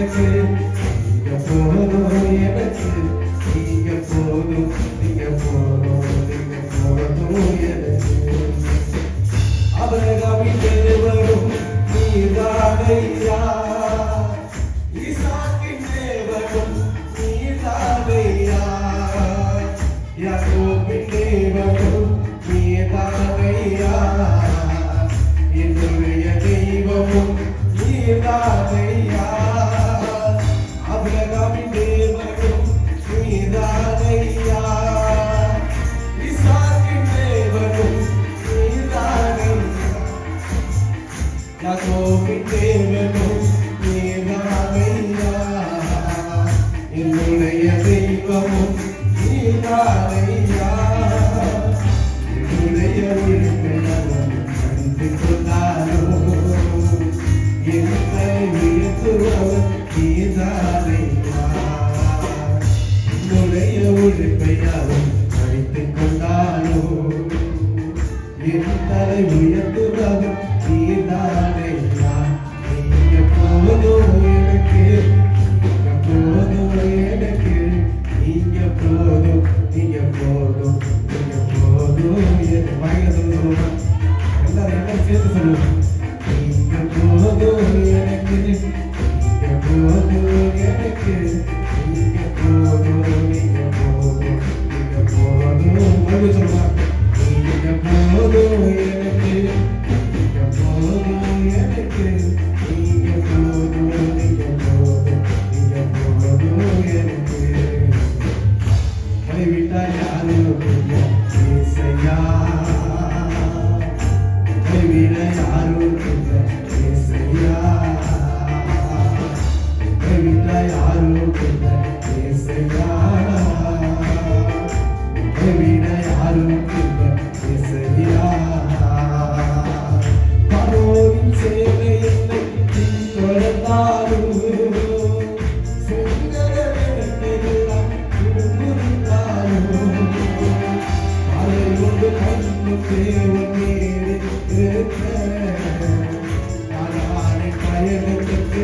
எனக்கு நீங்க போதும் எனக்கு நீங்க போதும் நீங்க போதும் நீங்க போதும் எனக்கு ஆபிரகாமின் தேவனும் நீதானையா ஈசாக்கின் தேவனும் நீதானையா யாக்கோபின் தேவனும் நீதானையா என்னுடைய தெய்வமும் நீதானையா ஆபிரகாமின் தேவனும் நீதானையா ஈசாக்கின் தேவனும் நீதானையா யாக்கோபின் தேவனும் நீதானையா என்னுடைய தெய்வமும் நீதானையா என்னுடைய உயிர்ப்பையவன் கண்டு கொண்டானோ என்னை உயர்த்துவன் நீதானையா என்னுடைய உயிர்ப்பையவன் கண்டு கொண்டானோ என்னை உயர்த்துவன் நீதானையா நீங்க போதும் எனக்கு நீங்க போதும் எனக்கு நீங்க போதும் நீங்க போதும் நீங்க போதும் எனக்கு வாயில சொல்லுவோம் எல்லாரும் என்ன சேர்த்து சொல்லுவோம் நீங்க போதும் எனக்கு நீங்க போதும் எனக்கு நீங்க போதும் நீங்க போதும் நீங்க போதும் மறுபடியும் சொல்லுவாங்க நீங்க போதும் எனக்கு நீங்க போதும் எனக்கு நீங்க போதும் நீங்க போதும் நீங்க போதும் எனக்கு கைவிட்டால் யாரும் இல்லை ஏசையா கைவிட யாரும் இல்லை ஏசையா கைவிட்டால் யாரும் இல்லை ஏசையா கைவிட யாரும் இல்லை ஏசையா பரோரின் சேவை என்னை தொடர்ந்தாலும் தேவன் பயணத்துக்கு